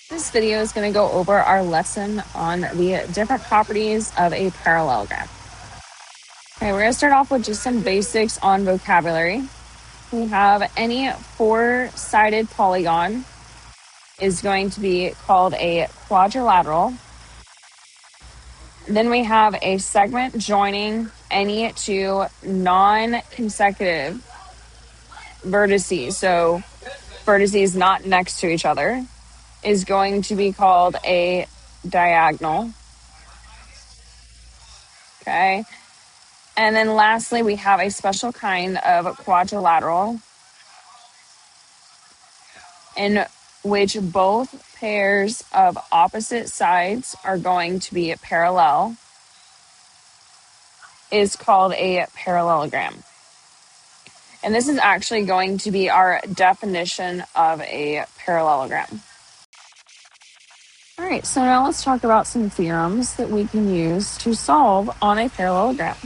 This video is going to go over our lesson on the different properties of a parallelogram. Okay, we're going to start off with just some basics on vocabulary. We have any four-sided polygon is going to be called a quadrilateral. Then we have a segment joining any two non-consecutive vertices. So vertices not next to each other is going to be called a diagonal. Okay. And then lastly, we have a special kind of quadrilateral in which both pairs of opposite sides are going to be parallel, is called a parallelogram. And this is actually going to be our definition of a parallelogram. All right, so now let's talk about some theorems that we can use to solve on a parallelogram.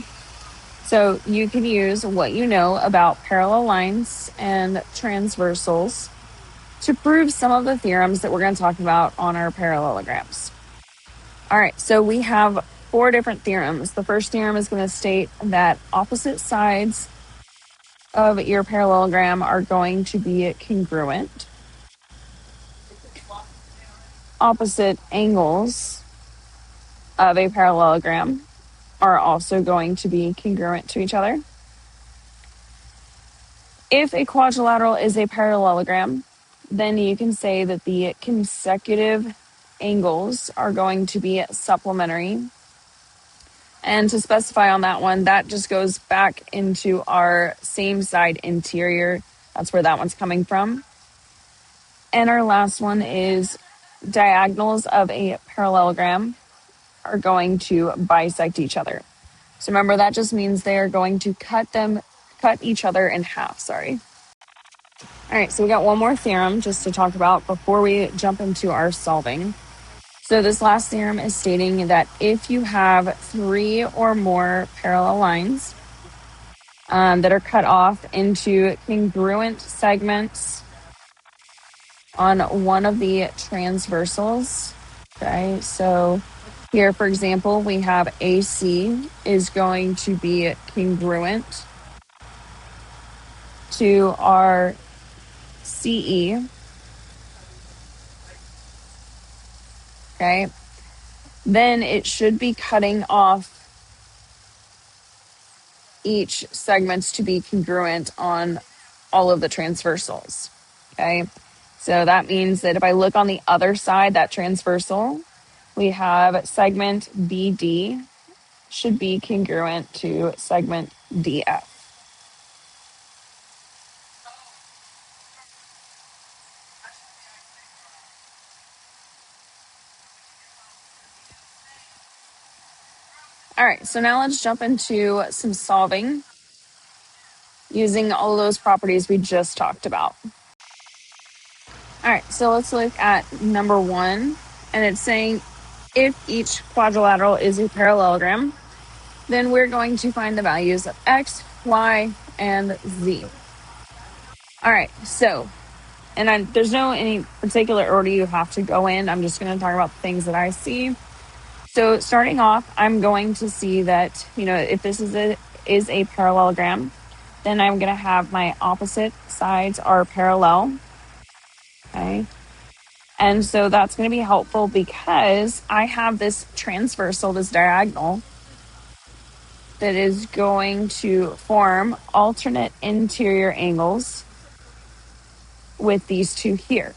So you can use what you know about parallel lines and transversals to prove some of the theorems that we're going to talk about on our parallelograms. All right, so we have four different theorems. The first theorem is going to state that opposite sides of your parallelogram are going to be congruent. Opposite angles of a parallelogram are also going to be congruent to each other. If a quadrilateral is a parallelogram, then you can say that the consecutive angles are going to be supplementary. And to specify on that one, that just goes back into our same side interior. That's where that one's coming from. And our last one is diagonals of a parallelogram are going to bisect each other. So remember, that just means they are going to cut each other in half, All right, so we got one more theorem just to talk about before we jump into our solving. So this last theorem is stating that if you have three or more parallel lines that are cut off into congruent segments on one of the transversals, okay, so here, for example, we have AC is going to be congruent to our CE. Okay. Then it should be cutting off each segments to be congruent on all of the transversals. Okay. So that means that if I look on the other side, that transversal, we have segment BD should be congruent to segment DF. All right, so now let's jump into some solving using all of those properties we just talked about. All right, so let's look at number one, and it's saying if each quadrilateral is a parallelogram, then we're going to find the values of x, y, and z. All right, so, there's no any particular order you have to go in. I'm just going to talk about the things that I see. So starting off, I'm going to see that, if this is a parallelogram, then I'm going to have my opposite sides are parallel. Okay. And so that's going to be helpful because I have this transversal, this diagonal, that is going to form alternate interior angles with these two here.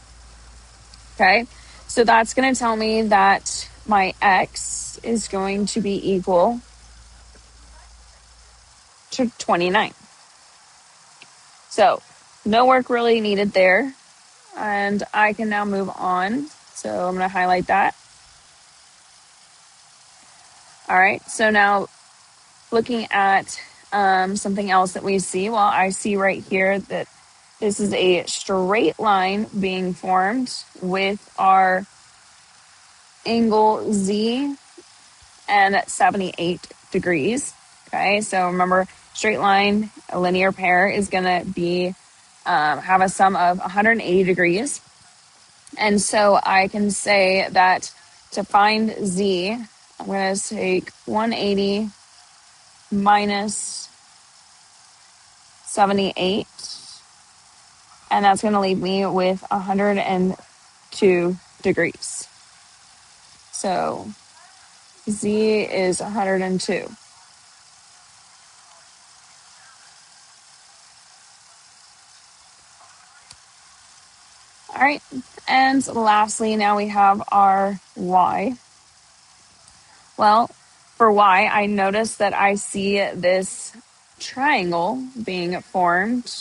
Okay. So that's going to tell me that my x is going to be equal to 29. So no work really needed there. And I can now move on. So I'm going to highlight that. All right. So now looking at something else that we see, well, I see right here that this is a straight line being formed with our angle Z and 78 degrees. Okay. So remember, straight line, a linear pair is going to be have a sum of 180 degrees. And so I can say that to find z, I'm going to take 180 minus 78, and that's going to leave me with 102 degrees. So z is 102. All right, and lastly, now we have our y. Well, for y, I notice that I see this triangle being formed.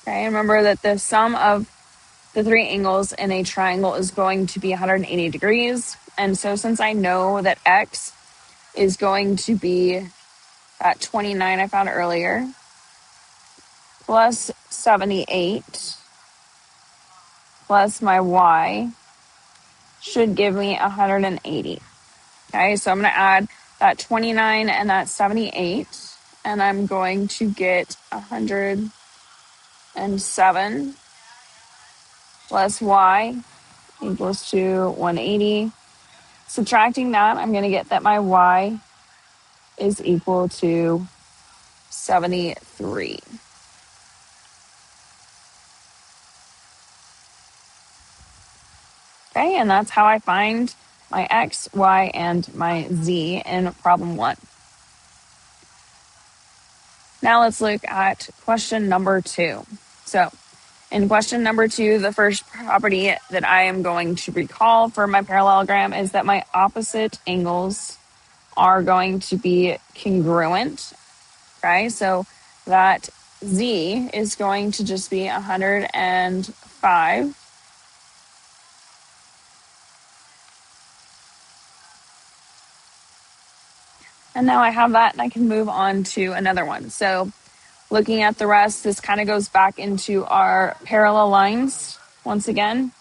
Okay, remember that the sum of the three angles in a triangle is going to be 180 degrees. And so since I know that x is going to be that 29 I found earlier, plus 78, plus my y, should give me 180. Okay, so I'm going to add that 29 and that 78, and I'm going to get 107 plus y equals to 180. Subtracting that, I'm going to get that my y is equal to 73. Okay, and that's how I find my x, y, and my z in problem 1. Now let's look at question number 2. So in question number 2, the first property that I am going to recall for my parallelogram is that my opposite angles are going to be congruent. Okay, so that z is going to just be 105. And now I have that, and I can move on to another one. So looking at the rest, this kind of goes back into our parallel lines once again.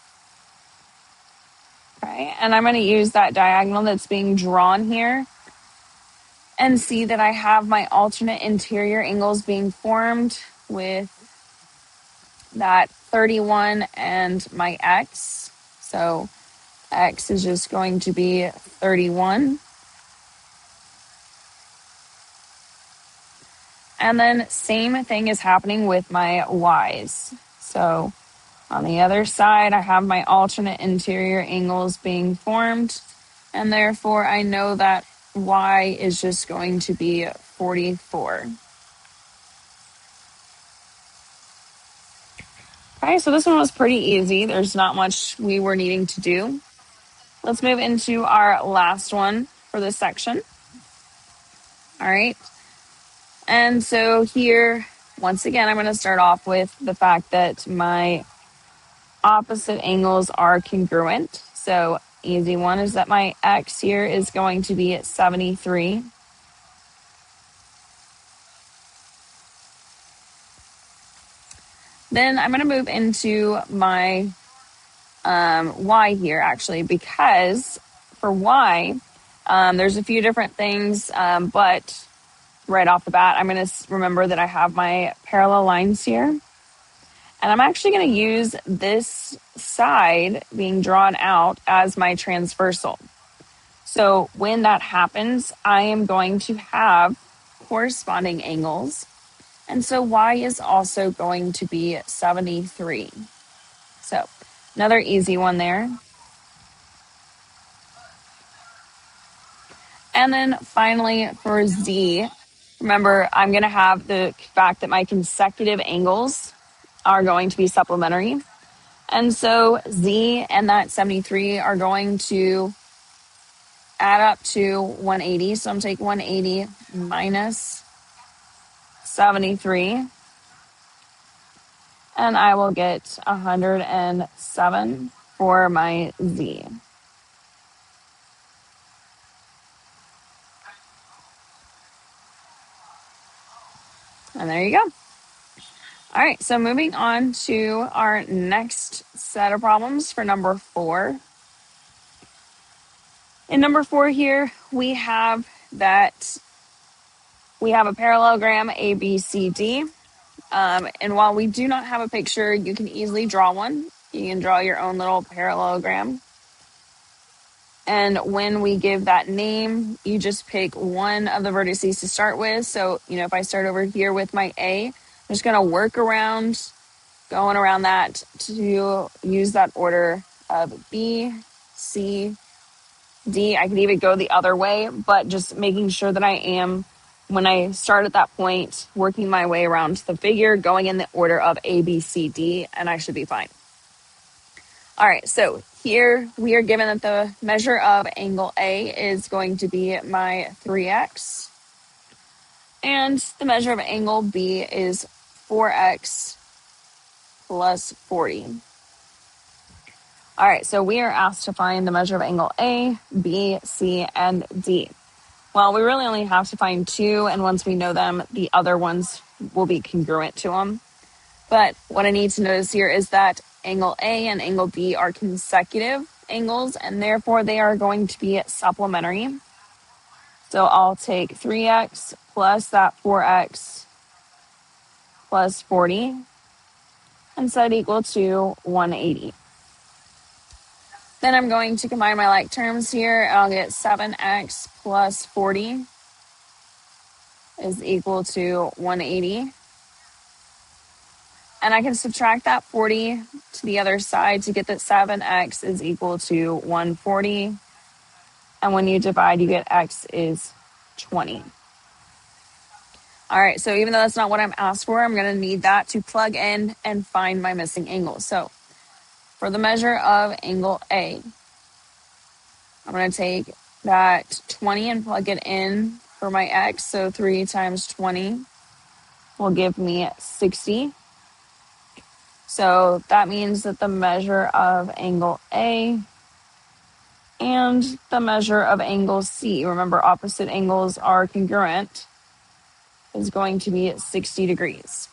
Okay, and I'm going to use that diagonal that's being drawn here and see that I have my alternate interior angles being formed with that 31 and my x. So x is just going to be 31. And then same thing is happening with my y's. So on the other side, I have my alternate interior angles being formed, and therefore I know that y is just going to be 44. Okay, so this one was pretty easy. There's not much we were needing to do. Let's move into our last one for this section. All right. And so here, once again, I'm going to start off with the fact that my opposite angles are congruent. So easy one is that my x here is going to be at 73. Then I'm going to move into my y here, actually, because for y, there's a few different things, but right off the bat, I'm going to remember that I have my parallel lines here. And I'm actually going to use this side being drawn out as my transversal. So when that happens, I am going to have corresponding angles. And so y is also going to be 73. So another easy one there. And then finally for z, remember I'm going to have the fact that my consecutive angles are going to be supplementary. And so z and that 73 are going to add up to 180. So I'm going to take 180 minus 73. And I will get 107 for my z. And there you go. All right, so moving on to our next set of problems for number 4. In number 4 here, we have a parallelogram ABCD, And while we do not have a picture, you can easily draw one. You can draw your own little parallelogram. And when we give that name, you just pick one of the vertices to start with. So, if I start over here with my A, I'm just going to work around, going around that to use that order of B, C, D. I could even go the other way, but just making sure that I am, when I start at that point, working my way around the figure, going in the order of A, B, C, D, and I should be fine. All right, so here we are given that the measure of angle A is going to be my 3x, and the measure of angle B is 4x plus 40. All right, so we are asked to find the measure of angle A, B, C, and D. Well, we really only have to find two, and once we know them, the other ones will be congruent to them. But what I need to notice here is that angle A and angle B are consecutive angles, and therefore they are going to be supplementary. So I'll take 3x plus that 4x plus 40 and set it equal to 180. Then I'm going to combine my like terms here. I'll get 7x plus 40 is equal to 180. And I can subtract that 40 to the other side to get that 7x is equal to 140. And when you divide, you get x is 20. All right, so even though that's not what I'm asked for, I'm going to need that to plug in and find my missing angle. So for the measure of angle A, I'm going to take that 20 and plug it in for my x. So 3 times 20 will give me 60. So that means that the measure of angle A and the measure of angle C, remember opposite angles are congruent, is going to be 60 degrees.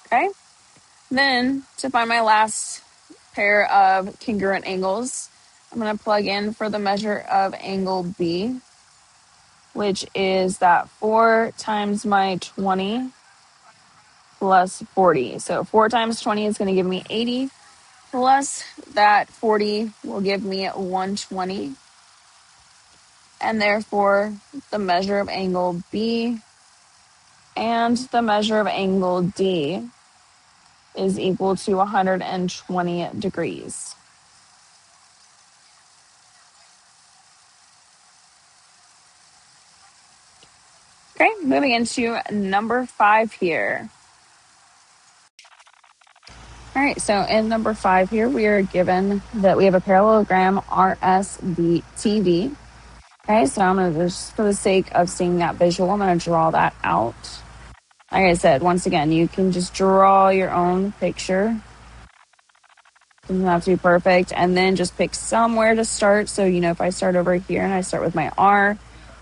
Okay? Then to find my last pair of congruent angles, I'm going to plug in for the measure of angle B, which is that 4 times my 20 plus 40. So 4 times 20 is going to give me 80, plus that 40 will give me 120. And therefore, the measure of angle B and the measure of angle D is equal to 120 degrees. Okay, moving into number 5 here. All right, so in number 5 here, we are given that we have a parallelogram RSVTV. Okay, so I'm going to just, for the sake of seeing that visual, I'm going to draw that out. Like I said, once again, you can just draw your own picture. It doesn't have to be perfect. And then just pick somewhere to start. So, if I start over here and I start with my R,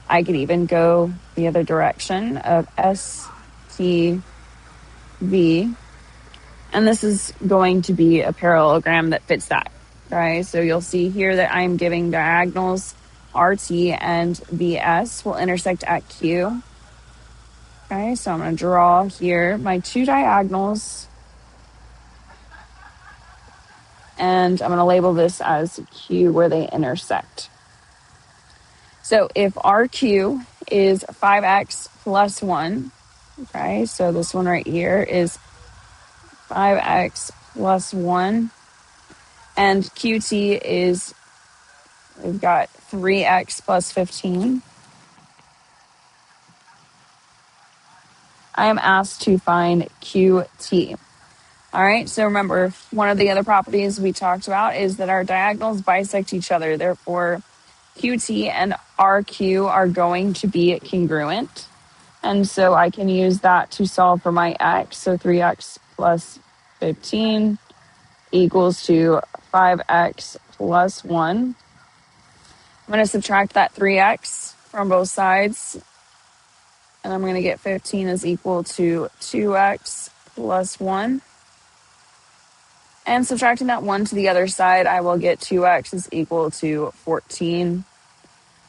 I could even go the other direction of S, T, V. And this is going to be a parallelogram that fits that. Okay, so you'll see here that I'm giving diagonals RT and VS will intersect at Q. Okay, so I'm going to draw here my two diagonals. And I'm going to label this as Q where they intersect. So if RQ is 5x plus 1, okay, so this one right here is 5x plus 1. And QT is, we've got 3x plus 15. I am asked to find QT. All right, so remember, one of the other properties we talked about is that our diagonals bisect each other. Therefore, QT and RQ are going to be congruent. And so I can use that to solve for my x. So 3x plus 15 equals to 5x plus 1. I'm going to subtract that 3x from both sides. And I'm going to get 15 is equal to 2x plus 1. And subtracting that 1 to the other side, I will get 2x is equal to 14.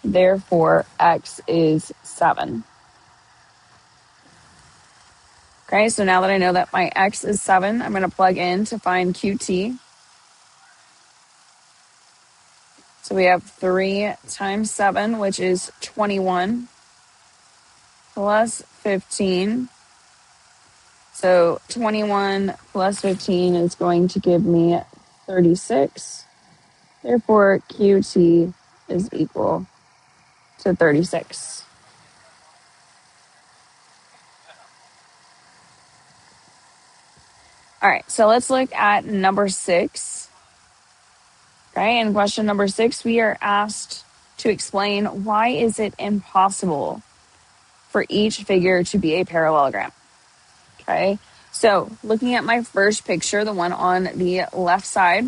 Therefore, x is 7. Okay, so now that I know that my x is 7, I'm going to plug in to find qt. So we have 3 times 7, which is 21, plus 15. So 21 plus 15 is going to give me 36. Therefore, qt is equal to 36. All right, so let's look at number 6. Okay, in question number 6, we are asked to explain why is it impossible for each figure to be a parallelogram. Okay, so looking at my first picture, the one on the left side,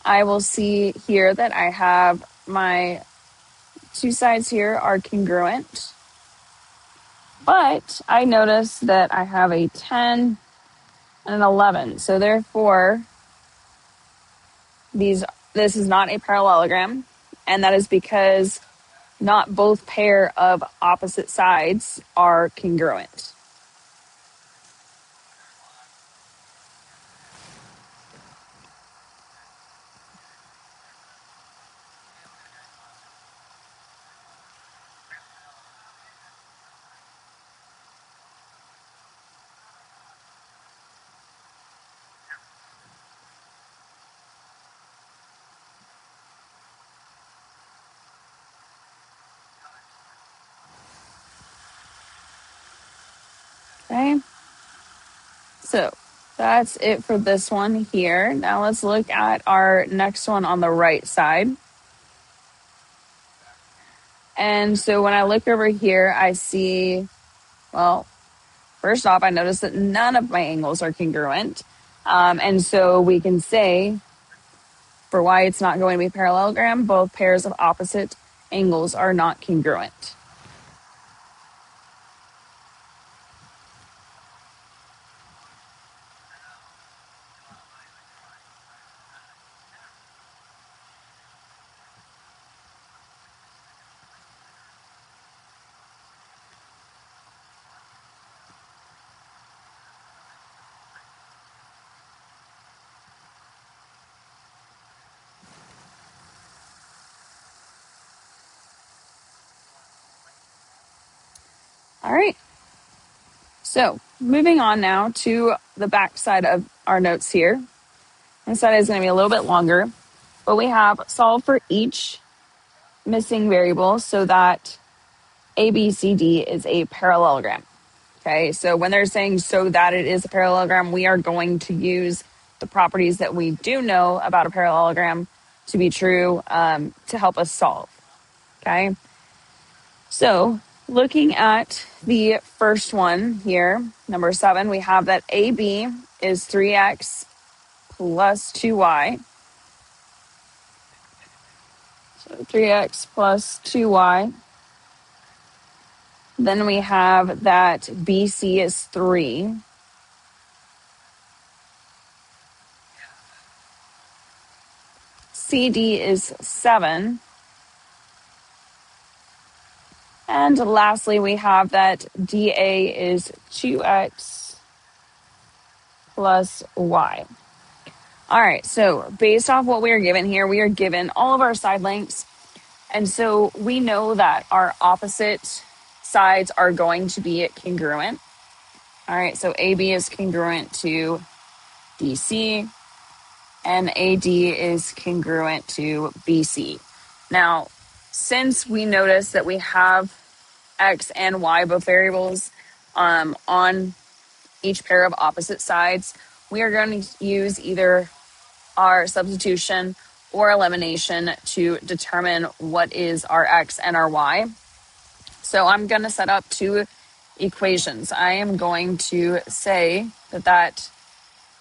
I will see here that I have my two sides here are congruent, but I notice that I have a 10 and an 11. So therefore, this is not a parallelogram, and that is because not both pair of opposite sides are congruent. Okay, so that's it for this one here. Now let's look at our next one on the right side. And so when I look over here, I see, well, first off, I notice that none of my angles are congruent. And so we can say for why it's not going to be a parallelogram, both pairs of opposite angles are not congruent. All right. So moving on now to the back side of our notes here. This side is going to be a little bit longer, but we have solve for each missing variable so that ABCD is a parallelogram. Okay, so when they're saying so that it is a parallelogram, we are going to use the properties that we do know about a parallelogram to be true to help us solve. Okay, so looking at the first one here, number 7, we have that AB is 3x plus 2y. So 3x plus 2y. Then we have that BC is 3. CD is 7. And lastly, we have that DA is 2x plus y. All right, so based off what we are given here, we are given all of our side lengths. And so we know that our opposite sides are going to be congruent. All right, so AB is congruent to DC, and AD is congruent to BC. Now, since we notice that we have X and Y, both variables, on each pair of opposite sides, we are going to use either our substitution or elimination to determine what is our X and our Y. So I'm going to set up two equations. I am going to say that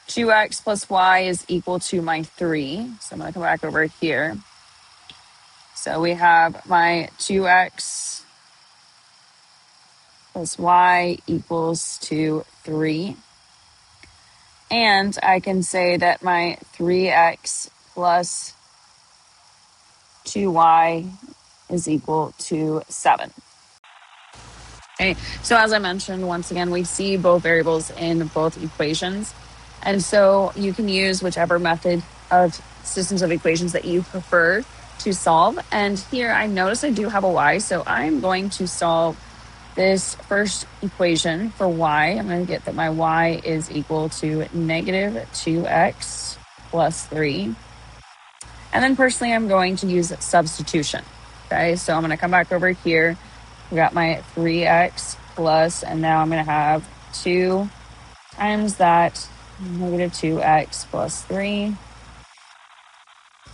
2x plus y is equal to my 3. So I'm going to come back over here. So we have my 2x plus y equals to 3. And I can say that my 3x plus 2y is equal to 7. Okay, so as I mentioned, once again, we see both variables in both equations. And so you can use whichever method of systems of equations that you prefer to solve. And here I notice I do have a y, so I'm going to solve this first equation for y. I'm going to get that my y is equal to negative 2x plus 3. And then personally, I'm going to use substitution. Okay, so I'm going to come back over here. We got my 3x plus, and now I'm going to have 2 times that negative 2x plus 3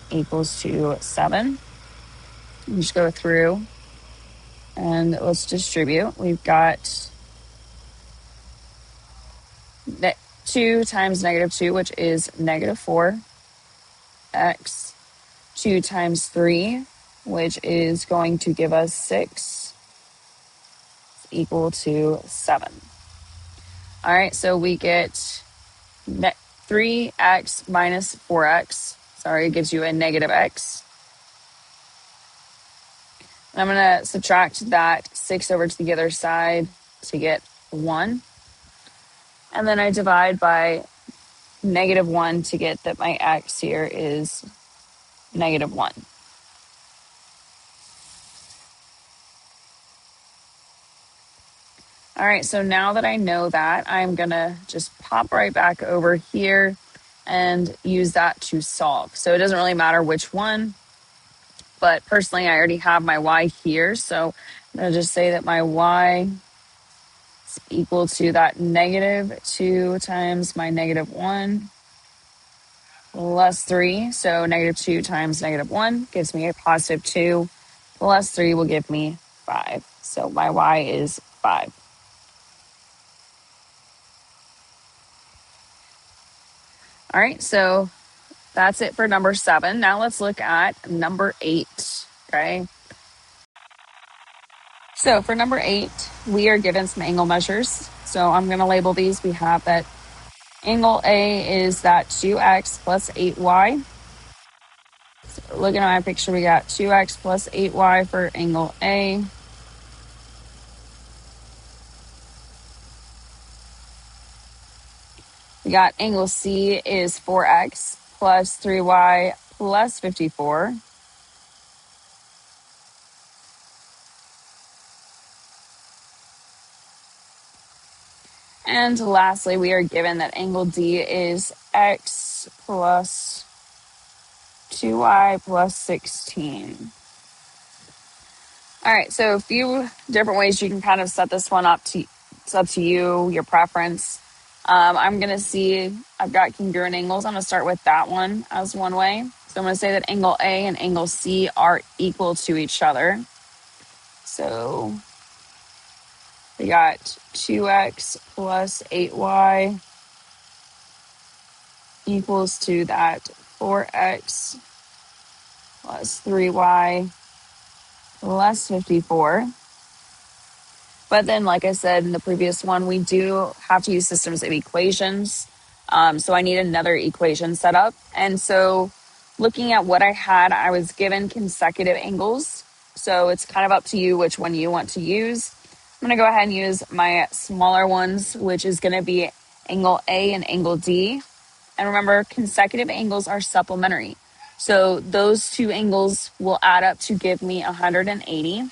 equals to 7. Just go through and let's distribute. We've got 2 times negative 2, which is negative 4x. 2 times 3, which is going to give us 6, equal to 7. All right, so we get 3x minus 4x. Sorry, it gives you a negative x. And I'm going to subtract that 6 over to the other side to get 1. And then I divide by negative 1 to get that my x here is negative 1. All right, so now that I know that, I'm going to just pop right back over here and use that to solve. So it doesn't really matter which one, but personally, I already have my y here. So I'm going to just say that my y is equal to that negative 2 times my negative 1 plus 3. So negative 2 times negative 1 gives me a positive 2 plus 3 will give me 5. So my y is 5. All right, so that's it for number 7. Now let's look at number 8, okay? So for number 8, we are given some angle measures. So I'm going to label these. We have that angle A is that 2x plus 8y. So looking at my picture, we got 2x plus 8y for angle A. We got angle C is 4x plus 3y plus 54. And lastly, we are given that angle D is x plus 2y plus 16. All right, so a few different ways you can kind of set this one up. It's up to you, your preference. I'm going to see, I've got congruent angles. I'm going to start with that one as one way. So I'm going to say that angle A and angle C are equal to each other. So we got 2x plus 8y equals to that 4x plus 3y plus 54. But then, like I said in the previous one, we do have to use systems of equations. So I need another equation set up. And so looking at what I had, I was given consecutive angles. So it's kind of up to you which one you want to use. I'm going to go ahead and use my smaller ones, which is going to be angle A and angle D. And remember, consecutive angles are supplementary. So those two angles will add up to give me 180.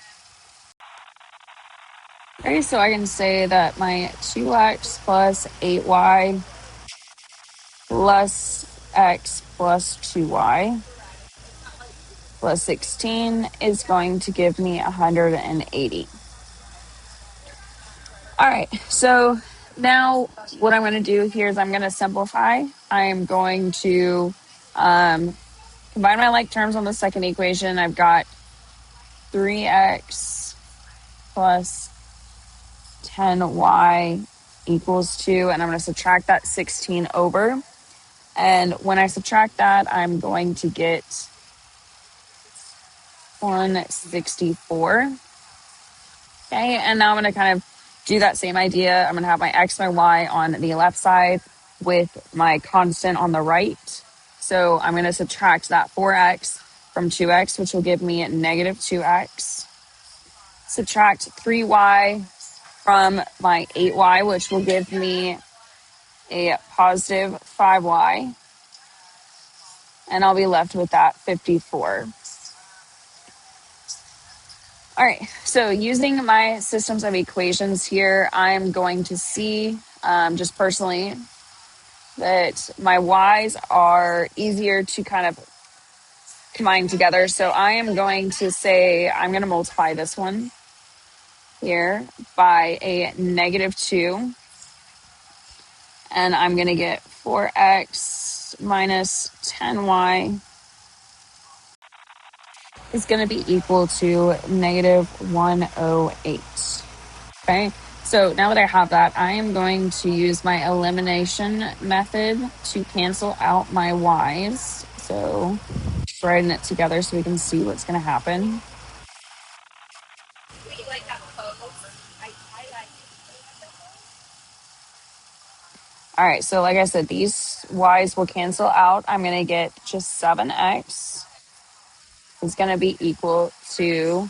Okay, so I can say that my 2x plus 8y plus x plus 2y plus 16 is going to give me 180. All right, so now what I'm going to do here is I'm going to simplify. I'm going to combine my like terms on the second equation. I've got 3x plus 10y equals 2, and I'm going to subtract that 16 over. And when I subtract that, I'm going to get 164. Okay, and now I'm going to kind of do that same idea. I'm going to have my x, my y on the left side with my constant on the right. So I'm going to subtract that 4x from 2x, which will give me negative 2x. Subtract 3y from my 8y, which will give me a positive 5y. And I'll be left with that 54. All right, so using my systems of equations here, I'm going to see just personally that my y's are easier to kind of combine together. So I am going to say I'm going to multiply this one here by a negative 2. And I'm going to get 4x minus 10y is going to be equal to negative 108. Okay, so now that I have that, I am going to use my elimination method to cancel out my y's. So writing it together so we can see what's going to happen. All right, so like I said, these y's will cancel out. I'm going to get just 7x is going to be equal to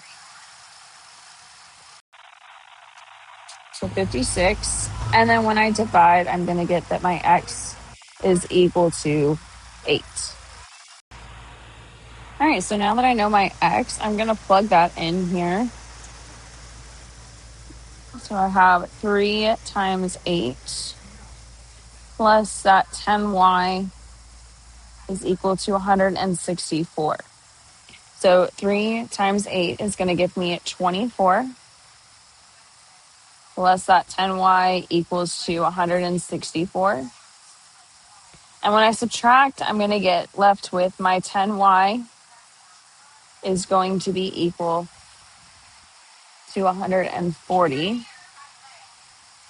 56. And then when I divide, I'm going to get that my x is equal to 8. All right, so now that I know my x, I'm going to plug that in here. So I have 3 times 8 plus that 10y is equal to 164. So 3 times 8 is going to give me 24 plus that 10y equals to 164. And when I subtract, I'm going to get left with my 10y is going to be equal to 140.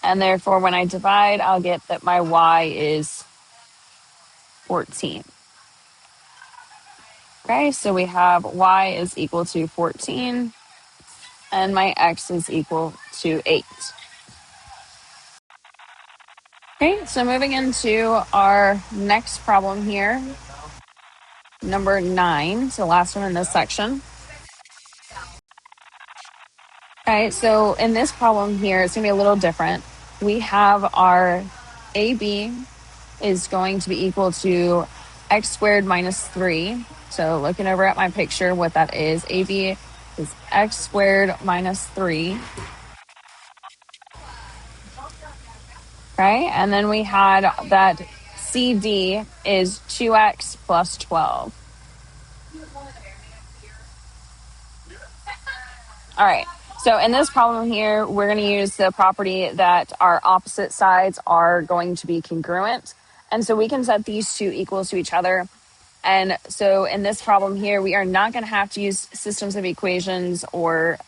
And therefore, when I divide, I'll get that my y is 14. Okay, so we have y is equal to 14, and my x is equal to 8. Okay, so moving into our next problem here, number 9, so last one in this section. Okay, so in this problem here, it's going to be a little different. We have our AB is going to be equal to x squared minus 3. So looking over at my picture, what that is, AB is x squared minus 3. Okay, and then we had that CD is 2x plus 12. All right, so in this problem here, we're going to use the property that our opposite sides are going to be congruent. And so we can set these two equals to each other. And so in this problem here, we are not going to have to use systems of equations or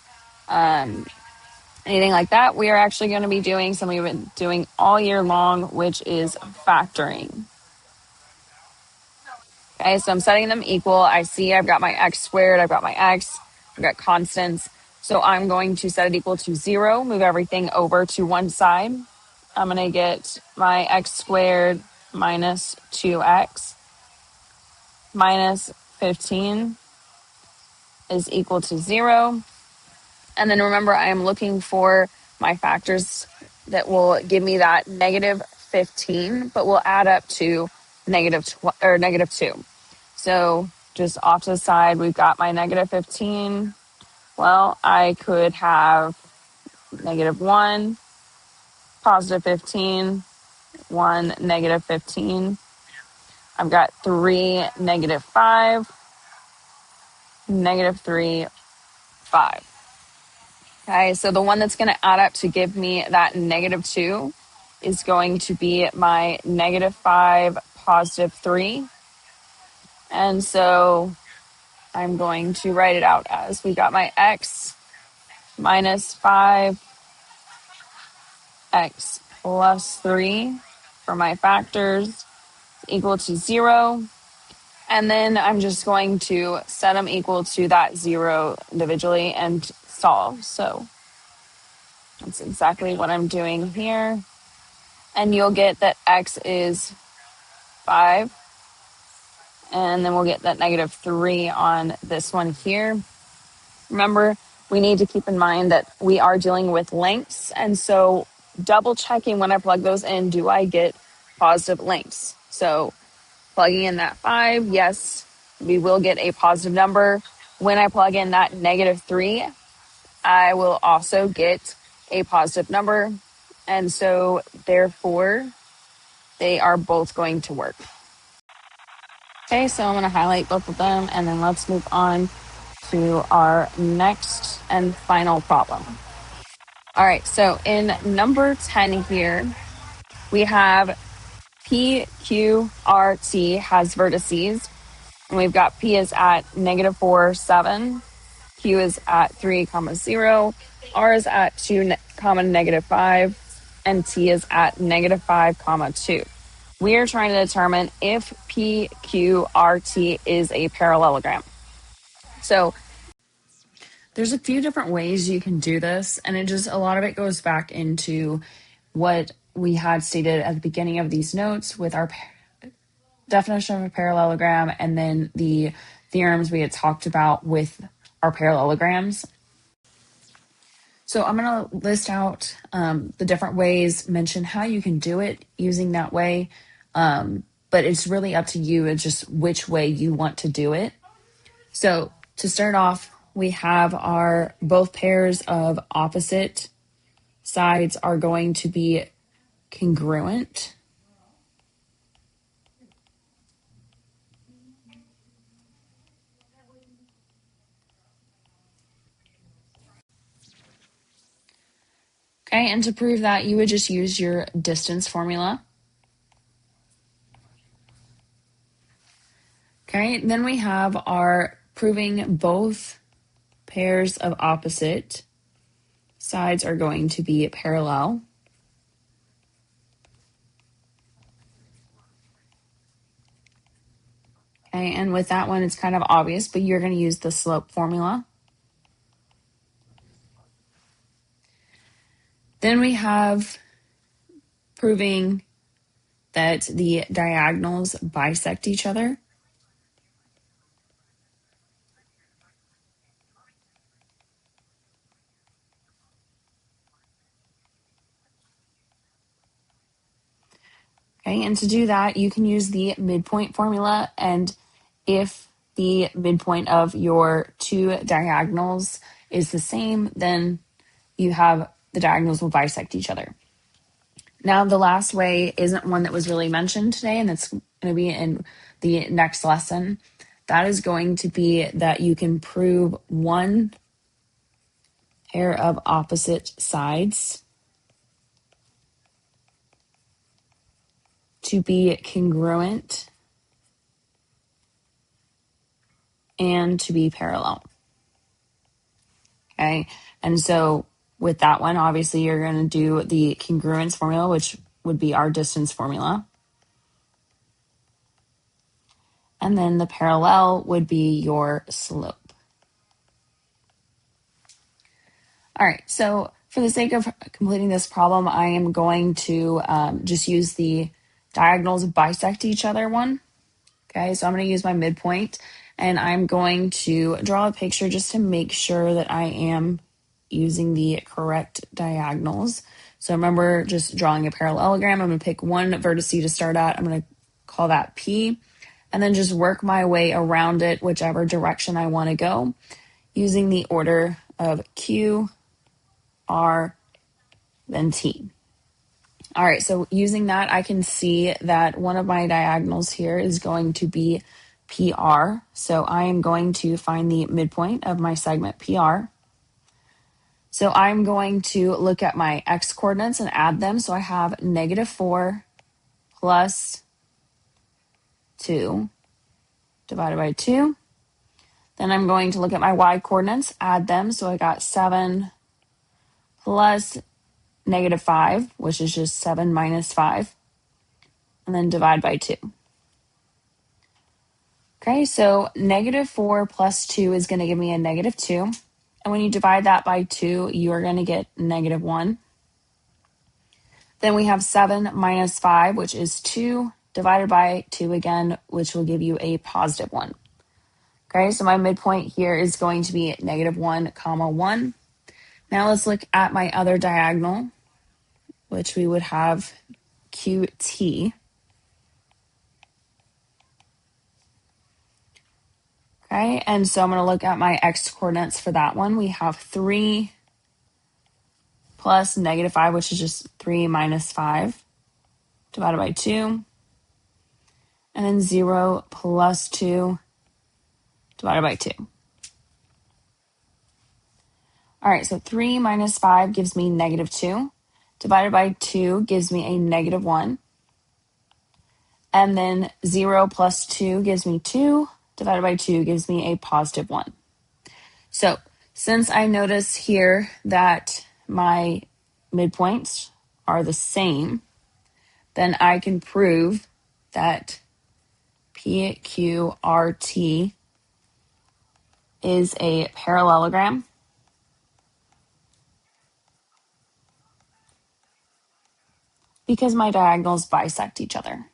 anything like that. We are actually going to be doing something we've been doing all year long, which is factoring. Okay, so I'm setting them equal. I see I've got my x squared, I've got my x, I've got constants. So I'm going to set it equal to 0, move everything over to one side. I'm going to get my x squared minus 2x minus 15 is equal to 0. And then remember, I am looking for my factors that will give me that negative 15, but will add up to negative 2. So just off to the side, we've got my negative 15. Well, I could have negative 1, positive 15, 1, negative 15. I've got 3, negative 5, negative 3, 5. Okay, so the one that's going to add up to give me that negative 2 is going to be my negative 5, positive 3. And so I'm going to write it out as we got my x minus 5, x plus 3 for my factors equal to 0. And then I'm just going to set them equal to that 0 individually and solve. So that's exactly what I'm doing here. And you'll get that x is 5, And then we'll get that -3 on this one here. Remember, we need to keep in mind that we are dealing with lengths. And so double checking when I plug those in, do I get positive lengths? So plugging in that 5, yes, we will get a positive number. When I plug in that -3, I will also get a positive number. And so therefore, they are both going to work. Okay, so I'm going to highlight both of them, and then let's move on to our next and final problem. All right, so in number 10 here, we have PQRT has vertices, and we've got P is at -4, 7, Q is at 3, 0, R is at 2, -5, and T is at -5, 2. We are trying to determine if PQRT is a parallelogram. So there's a few different ways you can do this, and a lot of it goes back into what we had stated at the beginning of these notes with our definition of a parallelogram, and then the theorems we had talked about with our parallelograms. So I'm going to list out the different ways, mention how you can do it using that way, but it's really up to you. It's just which way you want to do it. So to start off, we have our both pairs of opposite sides are going to be congruent. Okay, and to prove that, you would just use your distance formula. Okay, then we have our proving both pairs of opposite sides are going to be parallel. Okay, and with that one, it's kind of obvious, but you're going to use the slope formula. Then we have proving that the diagonals bisect each other. Okay, and to do that, you can use the midpoint formula, and if the midpoint of your two diagonals is the same, then you have the diagonals will bisect each other. Now, the last way isn't one that was really mentioned today, and it's going to be in the next lesson. That is going to be that you can prove one pair of opposite sides to be congruent and to be parallel. Okay, and so with that one, obviously you're going to do the congruence formula, which would be our distance formula. And then the parallel would be your slope. All right, so for the sake of completing this problem, I am going to just use the diagonals bisect each other one. Okay, so I'm going to use my midpoint, and I'm going to draw a picture just to make sure that I am using the correct diagonals. So remember, just drawing a parallelogram, I'm going to pick one vertex to start at. I'm going to call that P, and then just work my way around it, whichever direction I want to go, using the order of Q, R, then T. All right, so using that, I can see that one of my diagonals here is going to be PR. So I am going to find the midpoint of my segment PR. So I'm going to look at my x coordinates and add them. So I have -4 plus 2 divided by 2. Then I'm going to look at my y coordinates, add them. So I got 7 plus -5, which is just 7 minus 5, and then divide by 2. Okay, so -4 plus 2 is going to give me a -2. And when you divide that by 2, you are going to get -1. Then we have 7 minus 5, which is 2 divided by 2 again, which will give you a positive 1. Okay, so my midpoint here is going to be -1, 1. Now let's look at my other diagonal, which we would have QT. Okay, and so I'm going to look at my x coordinates for that one. We have 3 plus -5, which is just 3 minus 5, divided by 2. And then 0 plus 2 divided by 2. All right, so 3 minus 5 gives me -2. Divided by 2 gives me a -1. And then 0 plus 2 gives me 2. Divided by 2 gives me a positive 1. So since I notice here that my midpoints are the same, then I can prove that PQRT is a parallelogram because my diagonals bisect each other.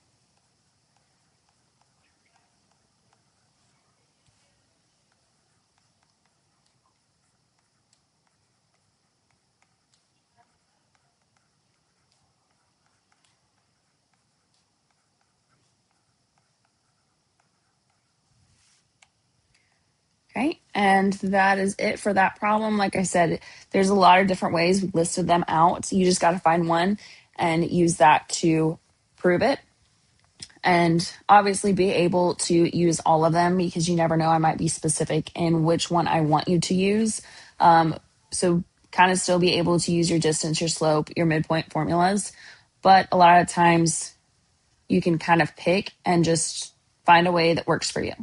Okay, and that is it for that problem. Like I said, there's a lot of different ways. We listed them out. You just got to find one and use that to prove it. And obviously be able to use all of them because you never know, I might be specific in which one I want you to use. So kind of still be able to use your distance, your slope, your midpoint formulas. But a lot of times you can kind of pick and just find a way that works for you.